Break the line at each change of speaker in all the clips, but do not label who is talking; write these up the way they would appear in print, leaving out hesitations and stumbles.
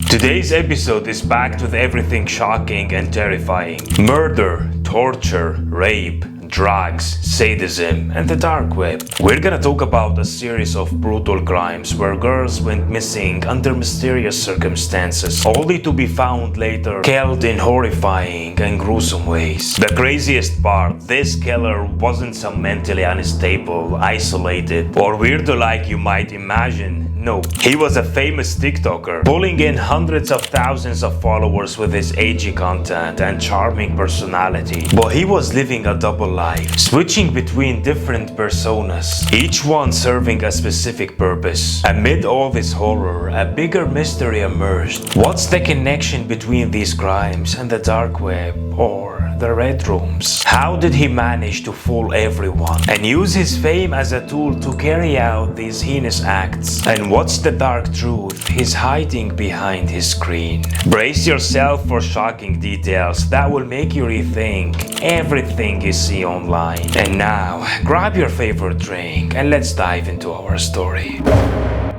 Today's episode is packed with everything shocking and terrifying. Murder, torture, rape, drugs, sadism, and the dark web. We're gonna talk about a series of brutal crimes where girls went missing under mysterious circumstances, only to be found later killed in horrifying and gruesome ways. The craziest part, this killer wasn't some mentally unstable, isolated, or weirdo like you might imagine. No, he was a famous TikToker, pulling in hundreds of thousands of followers with his edgy content and charming personality. But he was living a double life, switching between different personas, each one serving a specific purpose. Amid all this horror, a bigger mystery emerged. What's the connection between these crimes and the dark web or the red rooms? How did he manage to fool everyone and use his fame as a tool to carry out these heinous acts? And what's the dark truth he's hiding behind his screen? Brace yourself for shocking details that will make you rethink everything you see online. And now, grab your favorite drink and let's dive into our story.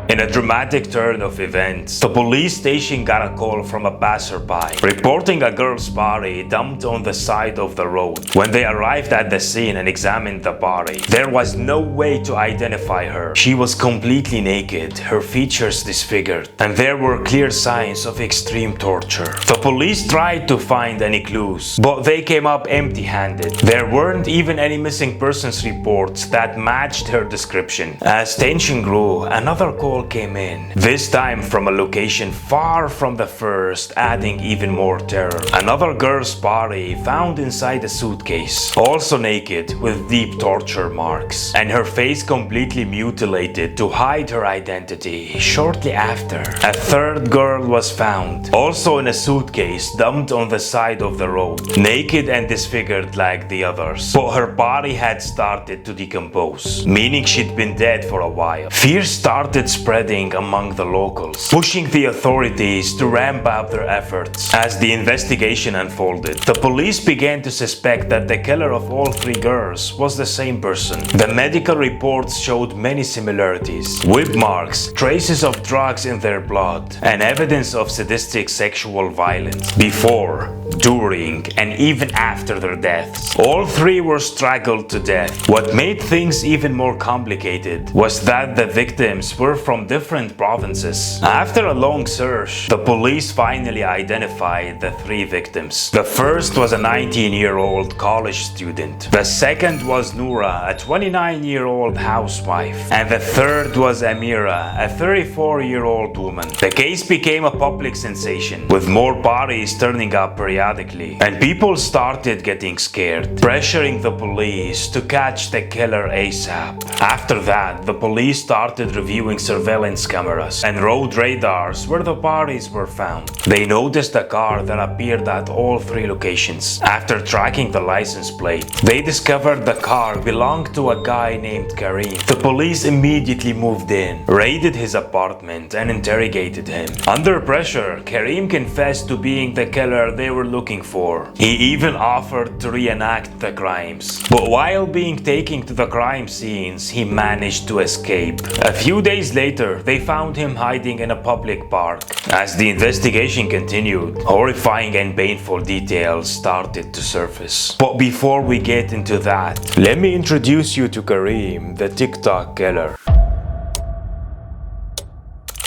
In a dramatic turn of events, the police station got a call from a passerby reporting a girl's body dumped on the side of the road. When they arrived at the scene and examined the body, there was no way to identify her. She was completely naked, her features disfigured, and there were clear signs of extreme torture. The police tried to find any clues, but they came up empty-handed. There weren't even any missing persons reports that matched her description. As tension grew, another call came in, this time from a location far from the first, adding even more terror. Another girl's body found inside a suitcase, also naked with deep torture marks, and her face completely mutilated to hide her identity. Shortly after, a third girl was found, also in a suitcase dumped on the side of the road, naked and disfigured like the others, but her body had started to decompose, meaning she'd been dead for a while. Fear started spreading among the locals, pushing the authorities to ramp up their efforts. As the investigation unfolded, the police began to suspect that the killer of all three girls was the same person. The medical reports showed many similarities: whip marks, traces of drugs in their blood, and evidence of sadistic sexual violence before, during, and even after their deaths. All three were strangled to death. What made things even more complicated was that the victims were from different provinces. After a long search, the police finally identified the three victims. The first was a 19-year-old college student. The second was Noura, a 29-year-old housewife. And the third was Amira, a 34-year-old woman. The case became a public sensation, with more bodies turning up periodically, and people started getting scared, pressuring the police to catch the killer ASAP. After that, the police started reviewing surveillance cameras and road radars where the bodies were found. They noticed a car that appeared at all three locations. After tracking the license plate, they discovered the car belonged to a guy named Kareem. The police immediately moved in, raided his apartment, and interrogated him. Under pressure, Kareem confessed to being the killer they were looking for. He even offered to reenact the crimes. But while being taken to the crime scenes, he managed to escape. A few days later, they found him hiding in a public park. As the investigation continued, horrifying and painful details started to surface. But before we get into that, let me introduce you to Kareem, the TikTok killer.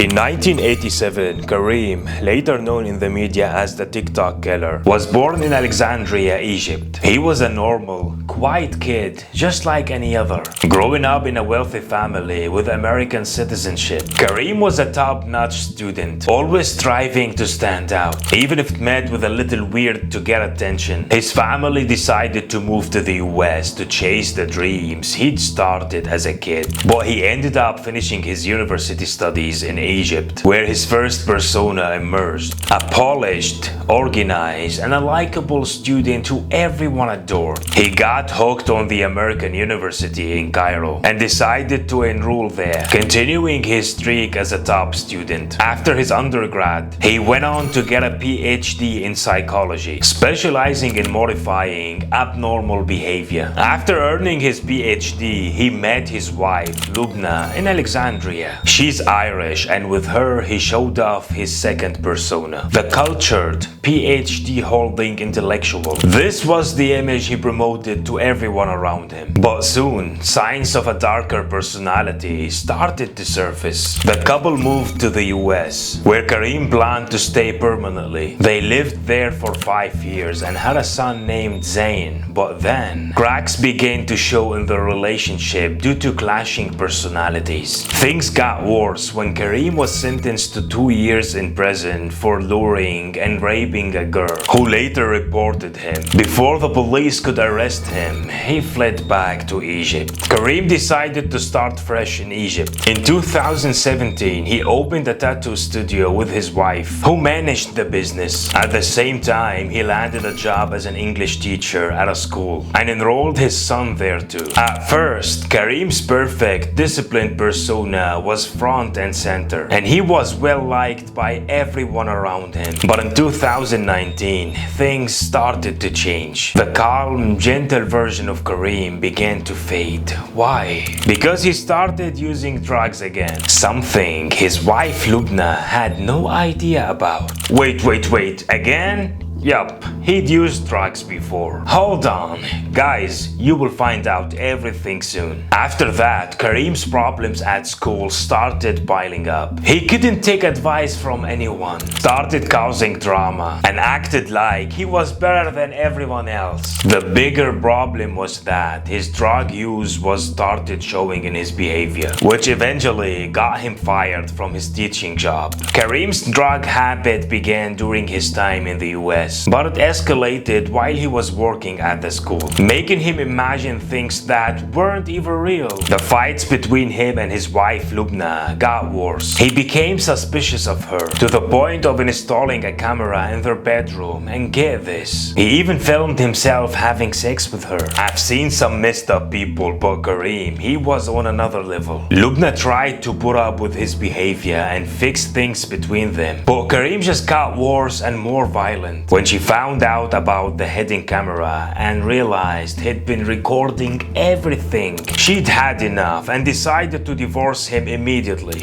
In 1987, Kareem, later known in the media as the TikTok killer, was born in Alexandria, Egypt. He was a normal, quiet kid, just like any other. Growing up in a wealthy family with American citizenship, Kareem was a top-notch student, always striving to stand out. Even if met with a little weird to get attention, his family decided to move to the US to chase the dreams he'd started as a kid. But he ended up finishing his university studies in Egypt, where his first persona emerged. A polished, organized, and a likable student who everyone adored. He got hooked on the American University in Cairo and decided to enroll there, continuing his streak as a top student. After his undergrad, he went on to get a PhD in psychology, specializing in modifying abnormal behavior. After earning his PhD, he met his wife, Lubna, in Alexandria. She's Irish and and with her he showed off his second persona, the cultured, PhD-holding intellectual. This was the image he promoted to everyone around him. But soon, signs of a darker personality started to surface. The couple moved to the US, where Kareem planned to stay permanently. They lived there for 5 years and had a son named Zayn, but then cracks began to show in their relationship due to clashing personalities. Things got worse when Kareem was sentenced to 2 years in prison for luring and raping a girl, who later reported him. Before the police could arrest him, he fled back to Egypt. Kareem decided to start fresh in Egypt. In 2017, he opened a tattoo studio with his wife, who managed the business. At the same time, he landed a job as an English teacher at a school and enrolled his son there too. At first, Kareem's perfect, disciplined persona was front and center, and he was well liked by everyone around him. But in 2019, things started to change. The calm, gentle version of Kareem began to fade. Why? Because he started using drugs again. Something his wife Lubna had no idea about. Wait, again? Yup, he'd used drugs before. Hold on, guys, you will find out everything soon. After that, Kareem's problems at school started piling up. He couldn't take advice from anyone, started causing drama, and acted like he was better than everyone else. The bigger problem was that his drug use was started showing in his behavior, which eventually got him fired from his teaching job. Kareem's drug habit began during his time in the US. But it escalated while he was working at the school, making him imagine things that weren't even real. The fights between him and his wife Lubna got worse. He became suspicious of her, to the point of installing a camera in their bedroom, and get this, he even filmed himself having sex with her. I've seen some messed up people, but Kareem, he was on another level. Lubna tried to put up with his behavior and fix things between them, but Kareem just got worse and more violent. When she found out about the hidden camera and realized he'd been recording everything, she'd had enough and decided to divorce him immediately.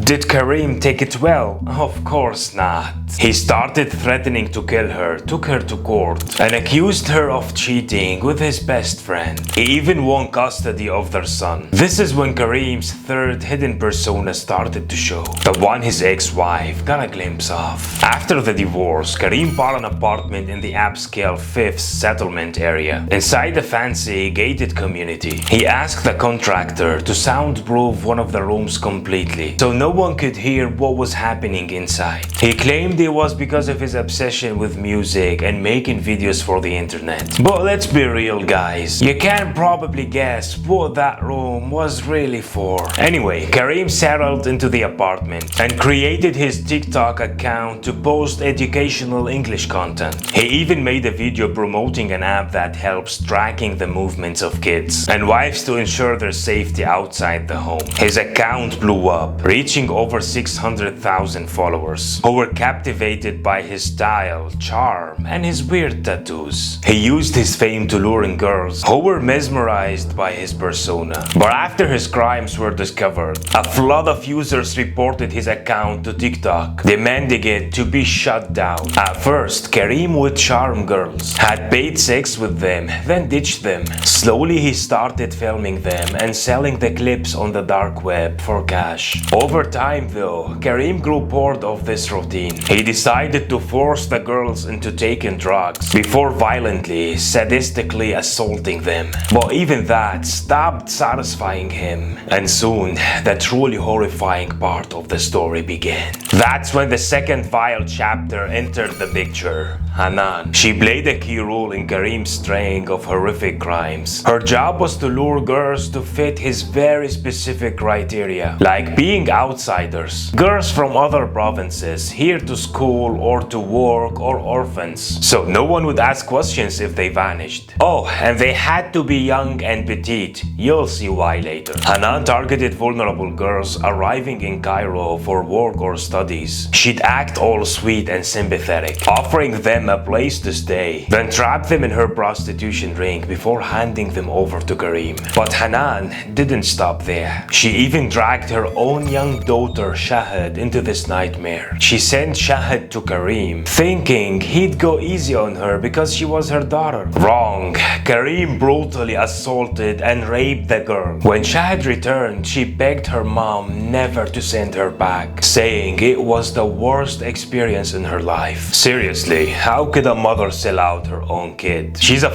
Did Kareem take it well? Of course not. He started threatening to kill her, took her to court, and accused her of cheating with his best friend. He even won custody of their son. This is when Kareem's third hidden persona started to show, the one his ex-wife got a glimpse of. After the divorce, Kareem bought an apartment in the upscale 5th settlement area, inside the fancy gated community. He asked the contractor to soundproof one of the rooms completely, so no one could hear what was happening inside. He claimed it was because of his obsession with music and making videos for the internet. But let's be real, guys, you can probably guess what that room was really for. Anyway, Kareem settled into the apartment and created his TikTok account to post educational English content. He even made a video promoting an app that helps tracking the movements of kids and wives to ensure their safety outside the home. His account blew up, reaching over 600,000 followers, who were captivated by his style, charm, and his weird tattoos. He used his fame to lure in girls who were mesmerized by his persona. But after his crimes were discovered, a flood of users reported his account to TikTok, demanding it to be shut down. At first, Kareem would charm girls, had paid sex with them, then ditched them. Slowly he started filming them and selling the clips on the dark web for cash. Over time though, Kareem grew bored of this routine. He decided to force the girls into taking drugs before violently, sadistically assaulting them. But even that stopped satisfying him, and soon the truly horrifying part of the story began. That's when the second vile chapter entered the picture. Hanan. She played a key role in Kareem's string of horrific crimes. Her job was to lure girls to fit his very specific criteria, like being outsiders, girls from other provinces, here to school or to work, or orphans, so no one would ask questions if they vanished. Oh, and they had to be young and petite. You'll see why later. Hanan targeted vulnerable girls arriving in Cairo for work or studies. She'd act all sweet and sympathetic, offering them a place place to stay, then trapped them in her prostitution ring before handing them over to Kareem. But Hanan didn't stop there. She even dragged her own young daughter Shahid into this nightmare. She sent Shahid to Kareem, thinking he'd go easy on her because she was her daughter. Wrong. Kareem brutally assaulted and raped the girl. When Shahid returned, she begged her mom never to send her back, saying it was the worst experience in her life. Seriously, how could a mother sell out her own kid? She's a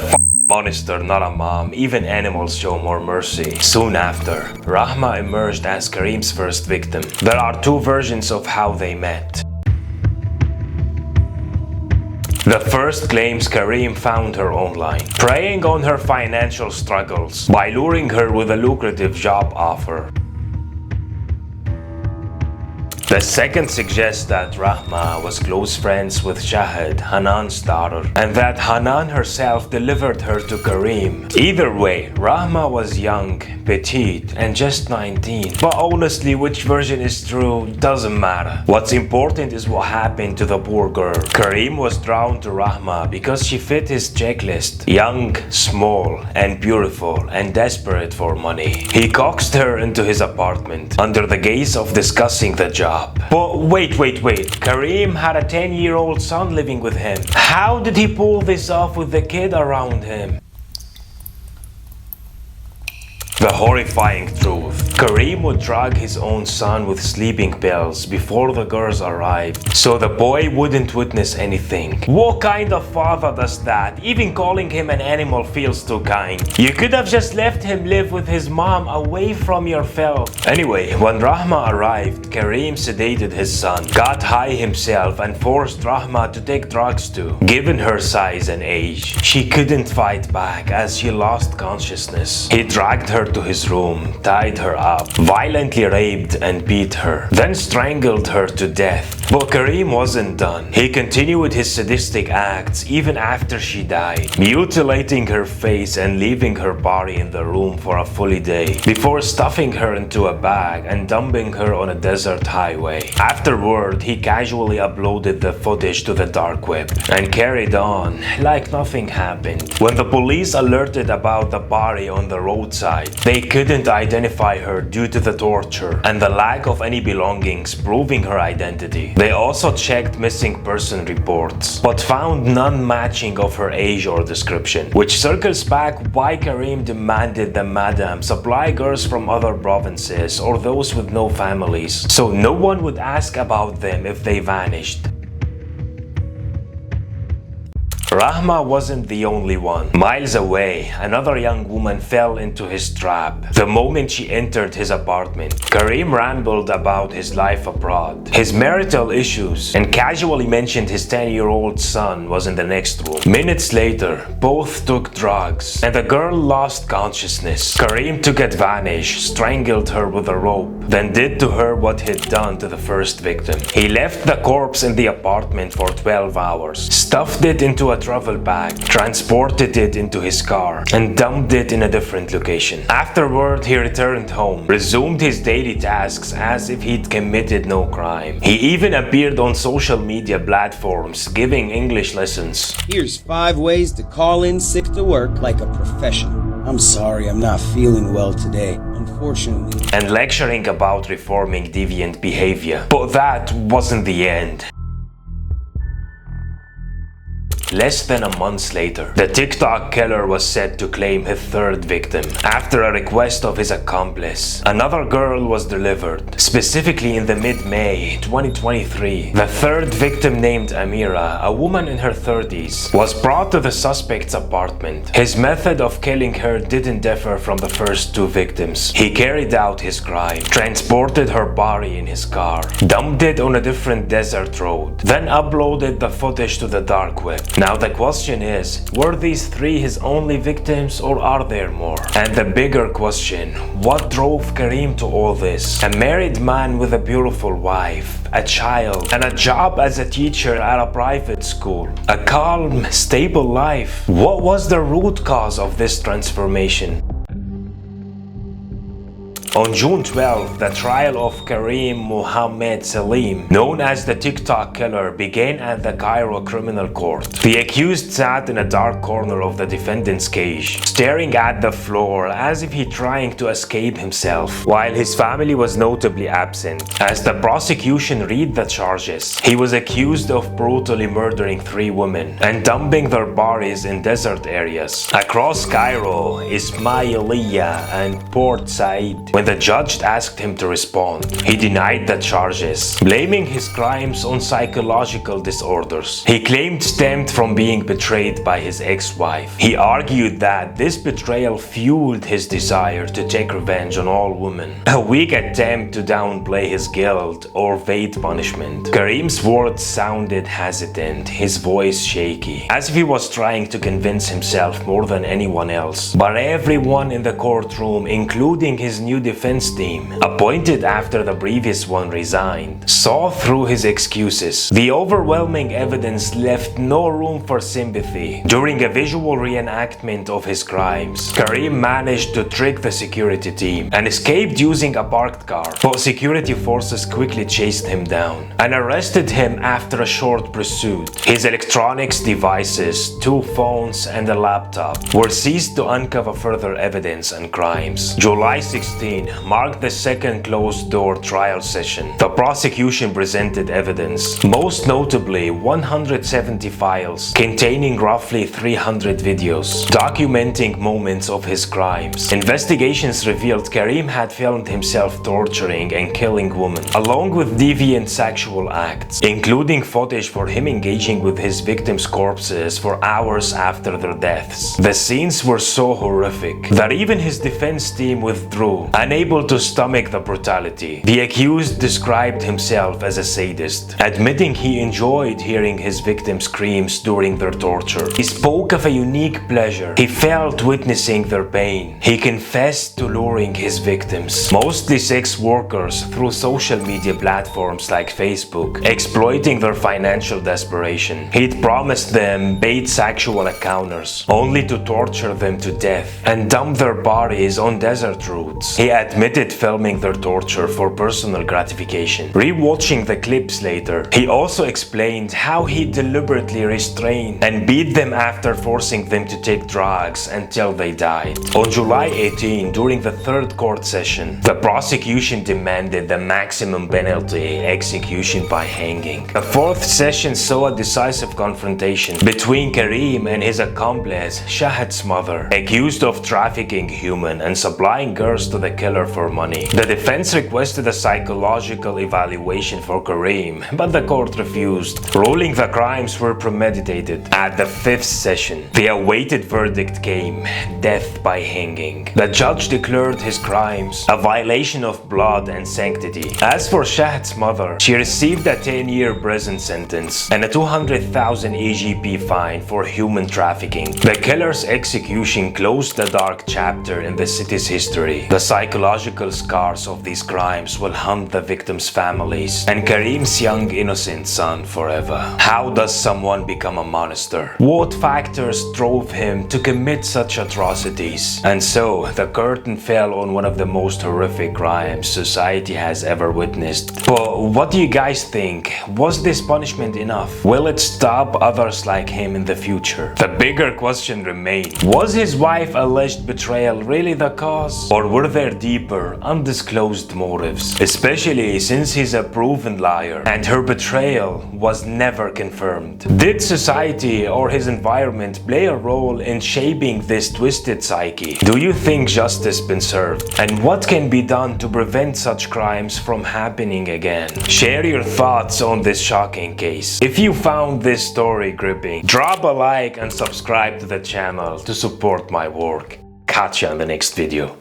monster, not a mom. Even animals show more mercy. Soon after, Rahma emerged as Kareem's first victim. There are two versions of how they met. The first claims Kareem found her online, preying on her financial struggles by luring her with a lucrative job offer. The second suggests that Rahma was close friends with Shahid, Hanan's daughter, and that Hanan herself delivered her to Kareem. Either way, Rahma was young, petite, and just 19. But honestly, which version is true doesn't matter. What's important is what happened to the poor girl. Kareem was drawn to Rahma because she fit his checklist: young, small, and beautiful, and desperate for money. He coaxed her into his apartment under the gaze of discussing the job. But wait. Kareem had a 10-year-old son living with him. How did he pull this off with the kid around him? The horrifying truth. Kareem would drug his own son with sleeping pills before the girls arrived, so the boy wouldn't witness anything. What kind of father does that? Even calling him an animal feels too kind. You could have just left him live with his mom away from your filth. Anyway, when Rahma arrived, Kareem sedated his son, got high himself, and forced Rahma to take drugs too. Given her size and age, she couldn't fight back as she lost consciousness. He dragged her to his room, tied her up, violently raped and beat her, then strangled her to death. But Kareem wasn't done. He continued his sadistic acts even after she died, mutilating her face and leaving her body in the room for a full day, before stuffing her into a bag and dumping her on a desert highway. Afterward, he casually uploaded the footage to the dark web and carried on like nothing happened. When the police alerted about the body on the roadside, they couldn't identify her due to the torture and the lack of any belongings proving her identity. They also checked missing person reports, but found none matching of her age or description, which circles back why Kareem demanded the madam supply girls from other provinces or those with no families, so no one would ask about them if they vanished. Rahma wasn't the only one. Miles away, another young woman fell into his trap the moment she entered his apartment. Kareem rambled about his life abroad, his marital issues, and casually mentioned his 10-year-old son was in the next room. Minutes later, both took drugs, and the girl lost consciousness. Kareem took advantage, strangled her with a rope, then did to her what he'd done to the first victim. He left the corpse in the apartment for 12 hours, stuffed it into a travel bag, transported it into his car, and dumped it in a different location. Afterward, he returned home, resumed his daily tasks as if he'd committed no crime. He even appeared on social media platforms giving English lessons.
Here's 5 ways to call in sick to work like a professional. I'm sorry, I'm not feeling well today, unfortunately.
And lecturing about reforming deviant behavior. But that wasn't the end. Less than a month later, the TikTok killer was set to claim his third victim. After a request of his accomplice, another girl was delivered. Specifically in the mid-May 2023, the third victim, named Amira, a woman in her 30s, was brought to the suspect's apartment. His method of killing her didn't differ from the first 2 victims. He carried out his crime, transported her body in his car, dumped it on a different desert road, then uploaded the footage to the dark web. Now the question is, were these 3 his only victims or are there more? And the bigger question, what drove Kareem to all this? A married man with a beautiful wife, a child, and a job as a teacher at a private school. A calm, stable life. What was the root cause of this transformation? On June 12, the trial of Kareem Mohammed Salim, known as the TikTok killer, began at the Cairo Criminal Court. The accused sat in a dark corner of the defendant's cage, staring at the floor as if he trying to escape himself, while his family was notably absent. As the prosecution read the charges, he was accused of brutally murdering 3 women and dumping their bodies in desert areas across Cairo, Ismailia, and Port Said. When the judge asked him to respond, he denied the charges, blaming his crimes on psychological disorders he claimed stemmed from being betrayed by his ex-wife. He argued that this betrayal fueled his desire to take revenge on all women, a weak attempt to downplay his guilt or evade punishment. Kareem's words sounded hesitant, his voice shaky, as if he was trying to convince himself more than anyone else. But everyone in the courtroom, including his new defense team, appointed after the previous one resigned, saw through his excuses. The overwhelming evidence left no room for sympathy. During a visual reenactment of his crimes, Kareem managed to trick the security team and escaped using a parked car, but security forces quickly chased him down and arrested him after a short pursuit. His electronics devices, 2 phones, and a laptop were seized to uncover further evidence and crimes. July 16 marked the second closed-door trial session. The prosecution presented evidence, most notably 170 files containing roughly 300 videos documenting moments of his crimes. Investigations revealed Kareem had filmed himself torturing and killing women, along with deviant sexual acts, including footage for him engaging with his victims' corpses for hours after their deaths. The scenes were so horrific that even his defense team withdrew, unable to stomach the brutality. The accused described himself as a sadist, admitting he enjoyed hearing his victims' screams during their torture. He spoke of a unique pleasure he felt witnessing their pain. He confessed to luring his victims, mostly sex workers, through social media platforms like Facebook, exploiting their financial desperation. He'd promised them paid sexual encounters, only to torture them to death and dump their bodies on desert routes. He admitted filming their torture for personal gratification. Rewatching the clips later, he also explained how he deliberately restrained and beat them after forcing them to take drugs until they died. On July 18, during the 3rd court session, the prosecution demanded the maximum penalty, execution by hanging. The 4th session saw a decisive confrontation between Kareem and his accomplice, Shahad's mother, accused of trafficking human and supplying girls to the killer for money. The defense requested a psychological evaluation for Kareem, but the court refused, ruling the crimes were premeditated. At the 5th session, the awaited verdict came: death by hanging. The judge declared his crimes a violation of blood and sanctity. As for Shahad's mother, she received a 10-year prison sentence and a 200,000 EGP fine for human trafficking. The killer's execution closed a dark chapter in the city's history. The psychological scars of these crimes will haunt the victims' families and Kareem's young innocent son forever. How does someone become a monster? What factors drove him to commit such atrocities? And so, the curtain fell on one of the most horrific crimes society has ever witnessed. But what do you guys think? Was this punishment enough? Will it stop others like him in the future? The bigger question remains: was his wife's alleged betrayal really the cause? Or were there deeper, undisclosed motives? Especially since he's a proven liar and her betrayal was never confirmed. Did society or his environment play a role in shaping this twisted psyche? Do you think justice been served? And what can be done to prevent such crimes from happening again? Share your thoughts on this shocking case. If you found this story gripping, drop a like and subscribe to the channel to support my work. Catch you on the next video.